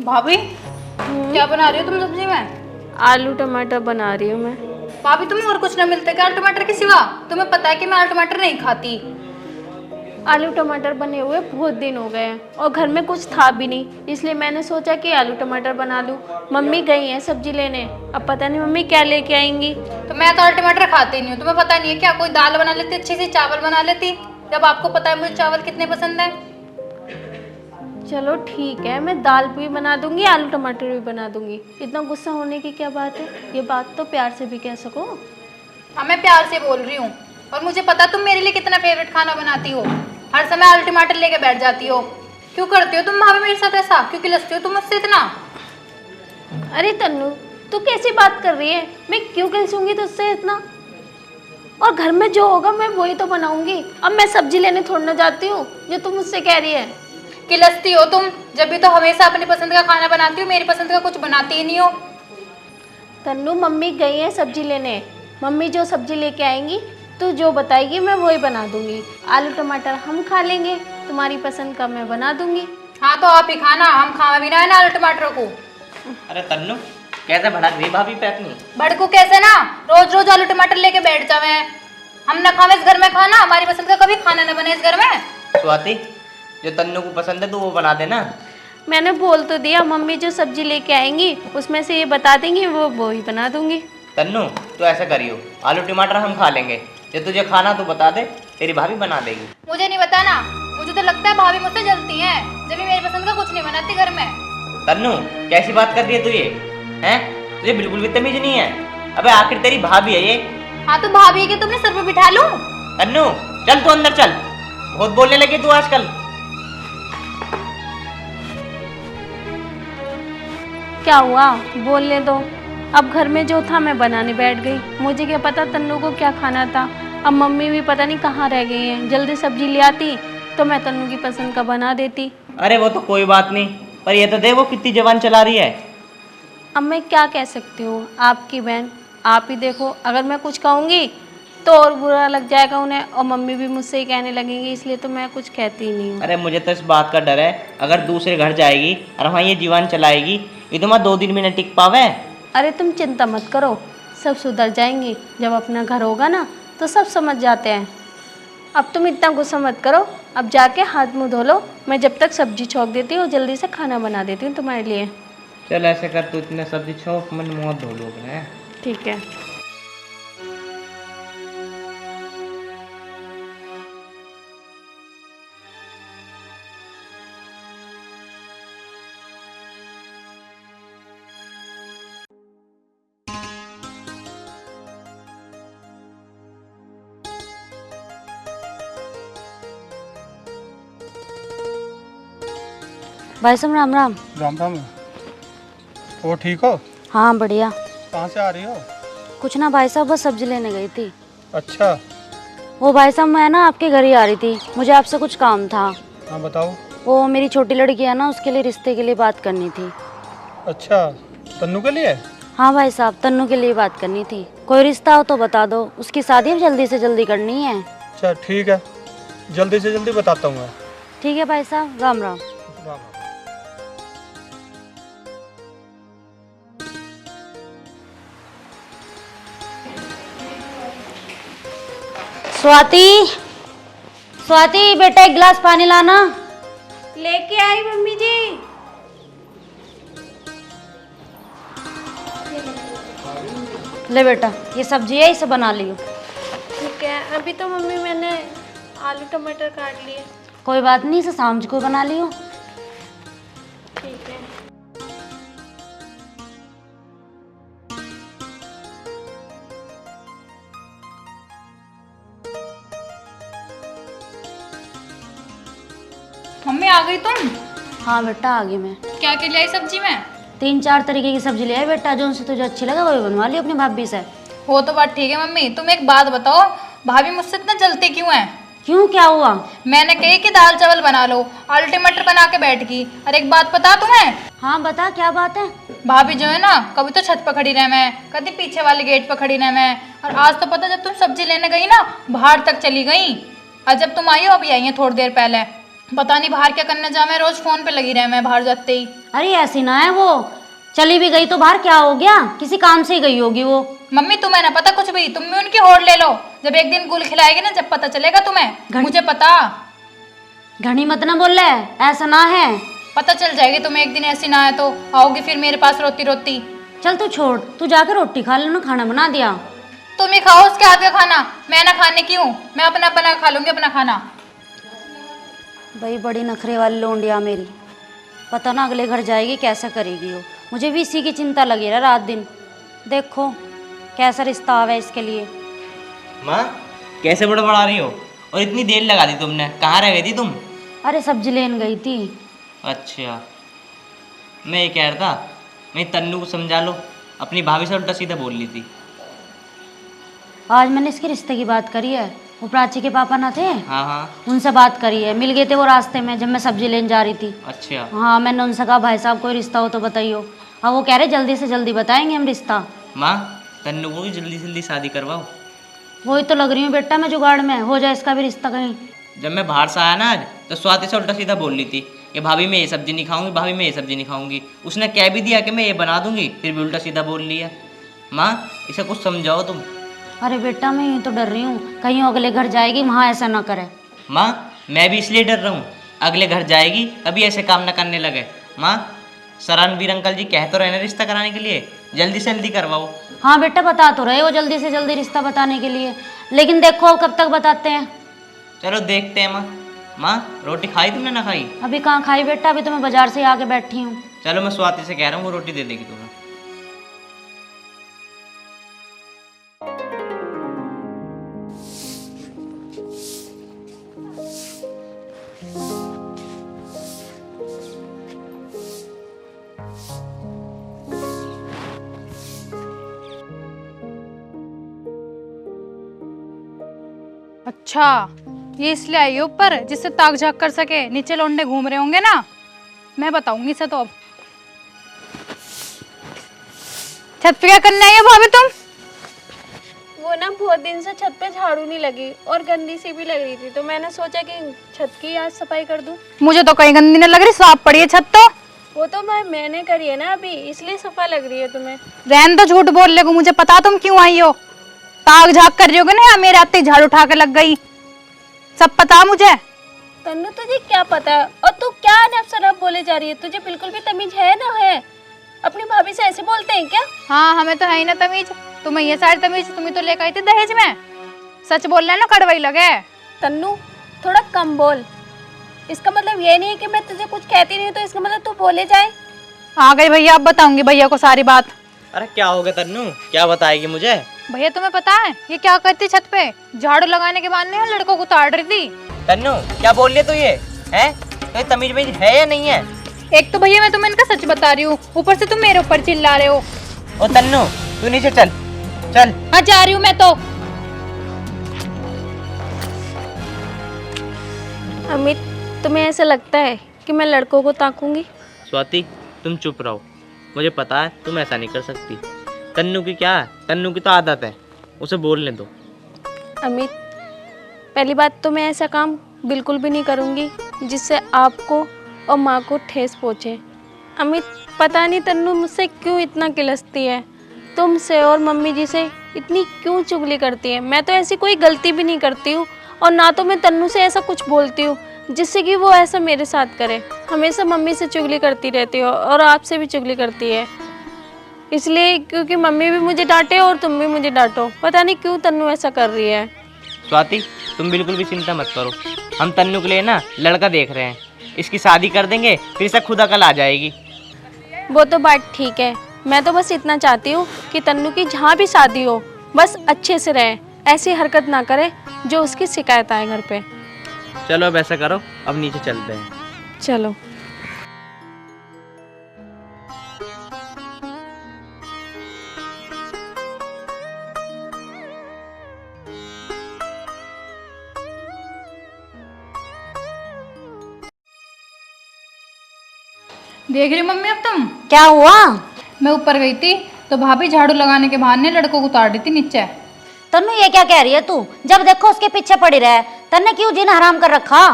भाभी क्या बना रही हो तुम सब्जी में? आलू टमाटर बना रही हूँ मैं। भाभी तुम्हें और कुछ ना मिलता क्या आलू टमाटर के सिवा? तुम्हें पता है कि मैं आलू टमाटर नहीं खाती। आलू टमाटर बने हुए बहुत दिन हो गए हैं और घर में कुछ था भी नहीं, इसलिए मैंने सोचा कि आलू टमाटर बना लूँ। मम्मी गई हैं सब्जी लेने, अब पता नहीं मम्मी क्या लेके आएंगी। तो मैं तो आलू टमाटर खाती नहीं हूँ, तुम्हें पता नहीं है क्या? कोई दाल बना लेती अच्छी सी, चावल बना लेती, जब आपको पता है मुझे चावल कितने पसंद है। चलो ठीक है, मैं दाल भी बना दूंगी, आलू टमाटर भी बना दूंगी। इतना गुस्सा होने की क्या बात है? ये बात तो प्यार से भी कह सको। हाँ मैं प्यार से बोल रही हूँ, और मुझे पता तुम मेरे लिए कितना फेवरेट खाना बनाती हो। हर समय आलू टमाटर लेके बैठ जाती हो। क्यों करती हो तुम भाभी मेरे साथ ऐसा? क्यों किलसती हो तुम मुझसे इतना? अरे तन्नू, तू कैसी बात कर रही है? मैं क्यों किलसूंगी तुझसे इतना? और घर में जो होगा मैं वही तो बनाऊंगी। अब मैं सब्जी लेने थोड़ी ना जाती हूँ जो तुम मुझसे कह रही है। किलसती हो तुम, जब भी तो हमेशा अपनी पसंद का खाना बनाती हो, मेरी पसंद का कुछ बनाती ही नहीं हो। तन्नू, मम्मी गई है सब्जी लेने, मम्मी जो सब्जी लेके आएंगी तू जो बताएगी मैं वही बना दूंगी। आलू टमाटर हम खा लेंगे, तुम्हारी पसंद का मैं बना दूंगी। हाँ तो आप ही खाना, हम खावा भी ना है ना आलू टमाटर को। अरे तन्नू, कैसे भड़क रही भाभी पे अपनी? भड़कू कैसे ना, रोज रोज आलू टमाटर लेके बैठ जावे। हम ना खावे इस घर में खाना, हमारी पसंद का कभी खाना ना बने इस घर में। स्वाति, जो तन्नू को पसंद है तो वो बना देना। मैंने बोल तो दिया, मम्मी जो सब्जी लेके आएंगी उसमें से ये बता देंगी, वो ही बना दूंगी। तन्नू तो ऐसा करियो, आलू टमाटर हम खा लेंगे, जो तुझे खाना तो बता दे, तेरी भाभी बना देगी। मुझे नहीं बताना, मुझे तो लगता है भाभी मुझसे जलती है, जब भी मेरी पसंद का कुछ नहीं बनाती घर में। तन्नू कैसी बात कर रही है तू ये? हैं? तुझे बिल्कुल भी तमीज नहीं है। अबे आखिर तेरी भाभी है ये। हाँ तो भाभी है कि तुमने सर पे बिठा लूं? तन्नू चल तू अंदर चल, बहुत बोलने लगी तू आजकल। क्या हुआ, बोलने दो। अब घर में जो था मैं बनाने बैठ गई, मुझे क्या पता तन्नू को क्या खाना था। अब मम्मी भी पता नहीं कहाँ रह गई हैं, जल्दी सब्जी ले आती तो मैं तन्नू की पसंद का बना देती। अरे वो तो कोई बात नहीं, पर ये तो देख वो कितनी जबान चला रही है। अब मैं क्या कह सकती हूँ, आपकी बहन, आप ही देखो, अगर मैं कुछ कहूँगी तो और बुरा लग जाएगा उन्हें, और मम्मी भी मुझसे ही कहने लगेंगी, इसलिए तो मैं कुछ कहती ही नहीं हूँ। अरे मुझे तो इस बात का डर है, अगर दूसरे घर जाएगी और वहाँ ये जीवन चलाएगी, ये तो मैं 2 दिन में न टिक पावे। अरे तुम चिंता मत करो, सब सुधर जाएंगी। जब अपना घर होगा ना तो सब समझ जाते हैं। अब तुम इतना गुस्सा मत करो, अब जाके हाथ मुंह धो लो। मैं जब तक सब्जी छोंक देती हूँ जल्दी से खाना बना देती हूँ तुम्हारे लिए। चल ऐसे कर, तू इतने सब्जी छोंक, मन मुँह धो लो है। ठीक है। भाई साहब राम राम। राम राम। वो ठीक हो? हाँ बढ़िया। कहाँ से आ रही हो? कुछ ना भाई साहब, बस सब्जी लेने गई थी। अच्छा। वो भाई साहब मैं ना आपके घर ही आ रही थी, मुझे आपसे कुछ काम था। हाँ बताओ। वो मेरी छोटी लड़की है ना, उसके लिए रिश्ते के लिए बात करनी थी। अच्छा, तन्नू के लिए? हाँ भाई साहब, तन्नू के लिए बात करनी थी। कोई रिश्ता हो तो बता दो, उसकी शादी अब जल्दी से जल्दी करनी है। अच्छा ठीक है, जल्दी से जल्दी बताता हूँ मैं। ठीक है भाई साहब, राम राम। राम राम। स्वाति, स्वाति बेटा एक गिलास पानी लाना। लेके आई मम्मी जी। ले बेटा, ये सब्जी है, इसे बना लियो। ठीक है, अभी तो मम्मी मैंने आलू टमाटर काट लिए। कोई बात नहीं, इसे शाम को बना लियो। ठीक है। मम्मी आ गई तुम? हाँ बेटा आ गई मैं। क्या के लिए आई सब्जी में? 3-4 तरीके की सब्जी ले आए बेटा, जो उनसे तुझे अच्छी लगे वही बनवा लियो अपनी भाभी से। वो तो बात ठीक है मम्मी, तुम एक बात बताओ, भाभी मुझसे इतना जलती क्यों है? क्यों, क्या हुआ? मैंने कही कि दाल चावल बना लो, आलू टमाटर बना के बैठ गई। और एक बात पता तुम्हें? हाँ बता, क्या बात है? भाभी जो है ना, कभी तो छत पर खड़ी रह मैं, कभी पीछे वाले गेट पर खड़ी रह मैं, और आज तो पता जब तुम सब्जी लेने गई ना, बाहर तक चली गई। और जब तुम आई हो, अभी आई है थोड़ी देर पहले, पता नहीं बाहर क्या करने जा, मैं रोज फोन पे लगी रहे मैं बाहर जाते ही। अरे ऐसी ना है वो, चली भी गई तो बाहर क्या हो गया, किसी काम से ही गई होगी वो। मम्मी तुम्हें ना पता कुछ भी, तुम भी उनकी होड़ ले लो, जब एक दिन गुल खिलाएगी ना जब पता चलेगा तुम्हें। मुझे पता, घनी मत ना बोल रहे, ऐसा ना है। पता चल जाएगी तुम्हें एक दिन, ऐसी ना है तो आओगी फिर मेरे पास रोती रोती। चल तू छोड़, तू जाकर रोटी खा ले ना, खाना बना दिया। तुम ही खाओ उसके हाथ का खाना, मैं ना खाने की हूँ, मैं अपना बना खा लूंगी अपना खाना। भाई बड़ी नखरे वाली लोंडिया मेरी, पता ना अगले घर जाएगी कैसा करेगी वो। मुझे भी इसी की चिंता लगी रहा रात दिन, देखो कैसा रिश्ता आवे इसके लिए। माँ कैसे बड़बड़ा रही हो, और इतनी देर लगा दी तुमने, कहाँ रह गई थी तुम? अरे सब्जी लेने गई थी। अच्छा, मैं ये कह रहा था, मैं तन्नू को समझा लो, अपनी भाभी से उल्टा सीधा बोल ली थी। आज मैंने इसके रिश्ते की बात करी है, वो प्राची के पापा ना थे, हाँ हाँ। उनसे बात करी है, मिल गए थे वो रास्ते में जब मैं सब्जी लेने जा रही थी। अच्छा। हाँ मैंने उनसे कहा भाई साहब कोई रिश्ता हो तो बताइयो। हाँ वो कह रहे जल्दी से जल्दी बताएंगे हम रिश्ता। माँ तन्नू को भी जल्दी से जल्दी शादी करवाओ। वही तो लग रही हूँ बेटा मैं जुगाड़ में, हो जाए इसका भी रिश्ता कहीं। जब मैं बाहर से आया ना आज, तो स्वाति से उल्टा सीधा बोल रही थी कि भाभी मैं ये सब्जी नहीं खाऊंगी, भाभी मैं ये सब्जी नहीं खाऊंगी। उसने कह भी दिया कि मैं ये बना दूंगी, फिर भी उल्टा सीधा बोल लिया। माँ इसे कुछ समझाओ तुम। अरे बेटा मैं यूँ तो डर रही हूँ कहीं अगले घर जाएगी वहाँ ऐसा ना करे। माँ मैं भी इसलिए डर रहा हूँ, अगले घर जाएगी अभी ऐसे काम ना करने लगे। माँ सरणवीर अंकल जी कह तो रहे ना रिश्ता कराने के लिए, जल्दी से जल्दी करवाओ। हाँ बेटा बता तो रहे वो जल्दी से जल्दी रिश्ता बताने के लिए, लेकिन देखो अब कब तक बताते हैं। चलो देखते हैं। माँ माँ रोटी खाई तुमने ना खाई? अभी कहाँ खाई बेटा, अभी तो मैं बाजार से आके बैठी हूँ। चलो मैं स्वाति से कह रहा हूँ, वो रोटी दे देगी तुम्हें। अच्छा ये इसलिए आई है ऊपर जिससे ताक झाक कर सके, नीचे लौंडे घूम रहे होंगे ना, मैं बताऊंगी इसे तो। अब छत पे क्या करने आई हो भाभी तुम? वो ना बहुत दिन से छत पे झाड़ू नहीं लगी और गंदी सी भी लग रही थी, तो मैंने सोचा कि छत की आज सफाई कर दूं। मुझे तो कहीं गंदी नहीं लग रही, साफ पड़ी है छत तो। वो तो मैंने करी है ना अभी, इसलिए सफा लग रही है तुम्हें। रहन दो झूठ बोल ले, मुझे पता तुम क्यों आई हो। ताक झाक कर रही होगे ना, मेरे आते ही झाड़ू उठा के लग गई, सब पता मुझे। तन्नू तुझे क्या पता है, और तू क्या अनब शराब बोले जा रही है, तुझे बिल्कुल भी तमीज है ना है? अपनी भाभी से ऐसे बोलते हैं क्या? हाँ हमें तो है ही ना तमीज, तुम्हें ये सारी तमीज तुम ही तो लेकर आई थी दहेज में। सच बोल रहे ना, कड़वाई लगे। तन्नू थोड़ा कम बोल, इसका मतलब ये नहीं है कि मैं तुझे कुछ कहती नहीं, तो इसका मतलब तू बोले जाए। आ गई भैया, अब बताऊंगी भैया को सारी बात। अरे क्या हो गया तन्नू, क्या बताएगी मुझे? भैया तुम्हें पता है ये क्या करती छत पे? झाड़ू लगाने के बाद नहीं लड़कों को ताड़ रही थी। तन्नू क्या बोल रही है तू ये है? तो ये तमीज में है या नहीं है? एक तो भैया मैं तुम्हें इनका सच बता रही हूँ, ऊपर से तुम मेरे ऊपर चिल्ला रहे हो। ओ तन्नू तू नीचे चल चल। हाँ जा रही हूँ मैं तो। अमित तुम्हें ऐसा लगता है कि मैं लड़कों को ताकूंगी? स्वाति तुम चुप रहो, मुझे पता है तुम ऐसा नहीं कर सकती। तन्नू की क्या है, तन्नू की तो आदत है, उसे बोलने दो। अमित पहली बात तो मैं ऐसा काम बिल्कुल भी नहीं करूंगी जिससे आपको और माँ को ठेस पहुँचे। अमित पता नहीं तन्नू मुझसे क्यों इतना किलसती है, तुमसे और मम्मी जी से इतनी क्यों चुगली करती है। मैं तो ऐसी कोई गलती भी नहीं करती हूँ, और ना तो मैं तन्नू से ऐसा कुछ बोलती हूँ जिससे कि वो ऐसा मेरे साथ करे। हमेशा मम्मी से चुगली करती रहती हो और आपसे भी चुगली करती है, इसलिए क्योंकि मम्मी भी मुझे डांटे और तुम भी मुझे डांटो। पता नहीं क्यों तन्नू ऐसा कर रही है। स्वाति तुम बिल्कुल भी चिंता मत करो, हम तन्नू के लिए ना लड़का देख रहे हैं, इसकी शादी कर देंगे, फिर से खुद अकल आ जाएगी। वो तो बात ठीक है, मैं तो बस इतना चाहती हूँ कि तन्नू की जहाँ भी शादी हो बस अच्छे से रहे, ऐसी हरकत ना करे जो उसकी शिकायत आए घर पे। चलो अब ऐसा करो, अब नीचे चलते हैं। चलो। देख रही हो मम्मी अब तुम? क्या हुआ? मैं ऊपर गई थी तो भाभी झाड़ू लगाने के बहाने लड़कों को उतार रही थी नीचे। तन्नू ये क्या कह रही है तू? जब देखो उसके पीछे पड़ी रहे, तन्ने क्यों जीना हराम कर रखा?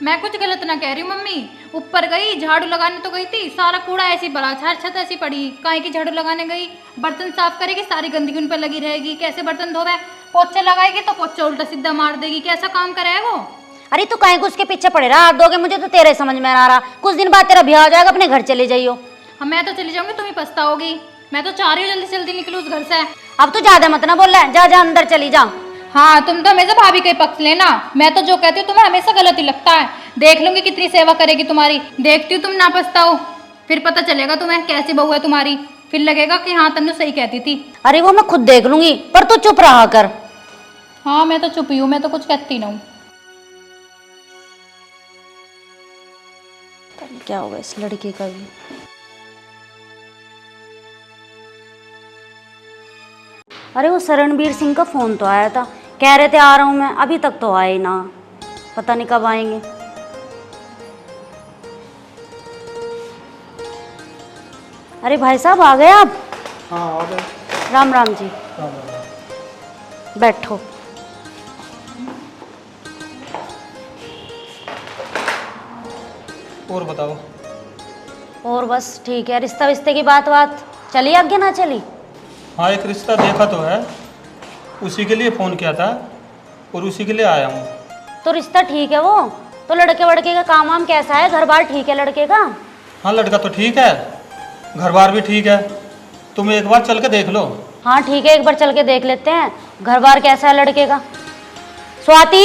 मैं कुछ गलत ना कह रही हूँ मम्मी। ऊपर गई झाड़ू लगाने तो गई थी, सारा कूड़ा ऐसी भरा, छत ऐसी पड़ी, काहे की झाड़ू लगाने गई। बर्तन साफ करेगी, सारी गंदगी उन पर लगी रहेगी, कैसे बर्तन धोवे। पोछा लगाएगी तो पोछा उल्टा सीधा मार देगी, कैसा काम करे वो। अरे तू कहीं उसके पीछे पड़े रहा, हाथ दोगे, मुझे तो तेरे समझ में आ रहा। कुछ दिन बाद तेरा ब्याह हो जाएगा, अपने घर चले जाइयो। हाँ मैं तो चली जाऊंगी, तुम ही पछताओगी। मैं तो चाह रही हूँ जल्दी से जल्दी निकलूँ उस घर से। अब तो ज्यादा मत ना बोल रहा है, जा जा अंदर चली जा। हाँ तुम तो हमेशा भाभी का ही पक्ष लेना, मैं तो जो कहती हूँ तुम्हें हमेशा गलत ही लगता है। देख लूंगी कितनी सेवा करेगी तुम्हारी, देखती हूँ तुम ना पछताओ, फिर पता चलेगा तुम्हें कैसी बहू है तुम्हारी, फिर लगेगा कि हाँ तन्नू सही कहती थी। अरे वो मैं खुद देख लूंगी, पर तू चुप रहा कर। हाँ मैं तो चुप ही हूँ, मैं तो कुछ कहती ना हूँ। क्या होगा इस लड़की का भी। अरे वो शरणबीर सिंह का फोन तो आया था, कह रहे थे आ रहा हूँ मैं, अभी तक तो आए ना, पता नहीं कब आएंगे। अरे भाई साहब आ गए आप? हाँ आ गए। राम राम जी, हाँ, हाँ। बैठो। और बताओ। और बस ठीक है, रिश्ता विश्ते की बात चली आगे ना चली? हाँ एक रिश्ता देखा तो है, उसी के लिए फ़ोन किया था और उसी के लिए आया हूँ। तो रिश्ता ठीक है वो तो, लड़के वड़के का काम वाम कैसा है, घर बार ठीक है लड़के का? हाँ लड़का तो ठीक है, घर बार भी ठीक है, तुम एक बार चल के देख लो। हाँ ठीक है, एक बार चल के देख लेते हैं घर बार कैसा है लड़के का। स्वाति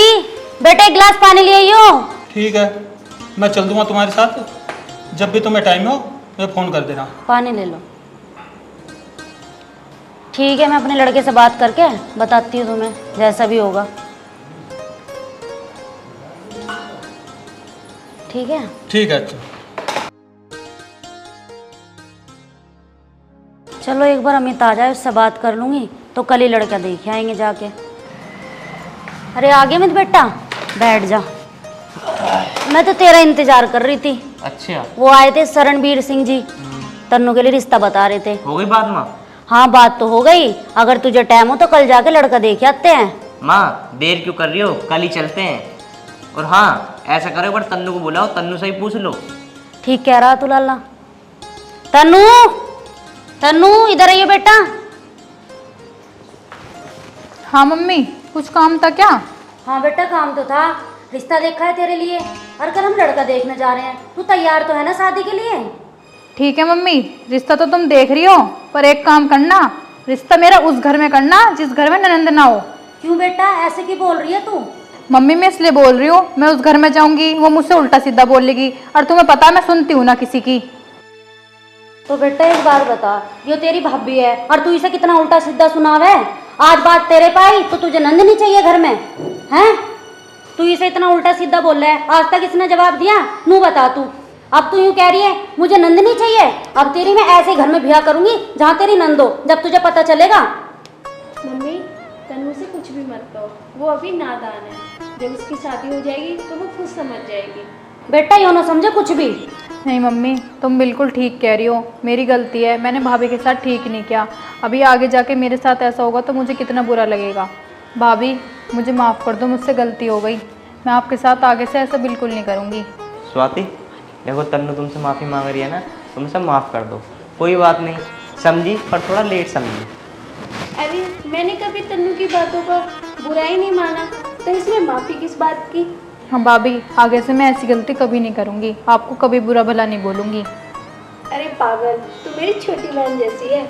बेटे एक गिलास पानी ले आइयो। ठीक है, मैं चल दूंगा तुम्हारे साथ, जब भी तुम्हें टाइम हो मैं फ़ोन कर देना। पानी ले लो। ठीक है, मैं अपने लड़के से बात करके बताती हूँ तुम्हें, जैसा भी होगा। ठीक है? ठीक है। अच्छा चलो एक बार अमित आ जाए, उससे बात कर लूँगी, तो कल ही लड़का देखे आएंगे जाके। अरे आगे अमित बेटा, बैठ जा, मैं तो तेरा इंतजार कर रही थी। अच्छा वो आए थे शरणबीर सिंह जी, तन्नू के लिए रिश्ता बता रहे थे। हो गई बात माँ? हाँ बात तो हो गई, अगर तुझे टाइम हो तो कल जाके लड़का देख आते हैं। माँ देर क्यों कर रही हो, कल ही चलते हैं। और हाँ ऐसा करो, एक बार तन्नू को बुलाओ, तन्नू से ही पूछ लो। ठीक कह रहा तू लाला। तन्नू, तन्नू इधर आइए बेटा। हाँ मम्मी कुछ काम था क्या? हाँ बेटा काम तो था, रिश्ता देखा है तेरे लिए, और कल हम लड़का देखने जा रहे हैं। तू तैयार तो है ना शादी के लिए? ठीक है मम्मी, रिश्ता तो तुम देख रही हो, पर एक काम करना, रिश्ता मेरा उस घर में करना जिस घर में ननंद ना हो। क्यों बेटा ऐसे क्यों बोल रही है तू? मम्मी मैं इसलिए बोल रही हूँ, मैं उस घर में जाऊंगी वो मुझसे उल्टा सीधा बोलेगी, और तुम्हें पता है मैं सुनती हूँ ना किसी की। तो बेटा एक बार बता, ये तेरी भाभी है और तू इसे कितना उल्टा सीधा सुनावे। आज बात तेरे पे आई तो तुझे नंद नहीं चाहिए घर में, हैं? तू इसे इतना उल्टा सीधा बोल रहा है, आज तक इसने जवाब दिया? नू बता तू, अब तू यूं कह रही है मुझे नंद नहीं चाहिए। अब तेरी मैं ऐसे घर में ब्याह करूंगी जहाँ तेरी नंद हो, जब तुझे पता चलेगा। मम्मी तन्नू से कुछ भी मत कहो, वो अभी नादान है, जब उसकी शादी हो जाएगी तो वो खुद समझ जाएगी। बेटा यो ना समझे कुछ भी। नहीं मम्मी तुम बिल्कुल ठीक कह रही हो, मेरी गलती है, मैंने भाभी के साथ ठीक नहीं किया। अभी आगे जाके मेरे साथ ऐसा होगा तो मुझे कितना बुरा लगेगा। भाभी मुझे माफ़ कर दो, मुझसे गलती हो गई, मैं आपके साथ आगे से ऐसा बिल्कुल नहीं करूँगी। स्वाति देखो, तन्नू तुमसे माफ़ी मांग रही है ना, तुम सब माफ़ कर दो, कोई बात नहीं, समझी पर थोड़ा लेट समझी। अरे मैंने कभी तन्नू की बातों का बुरा ही नहीं माना, तो इसमें माफ़ी किस बात की? हाँ भाभी आगे से मैं ऐसी गलती कभी नहीं करूँगी, आपको कभी बुरा भला नहीं बोलूँगी। अरे पागल, तू मेरी छोटी बहन जैसी है।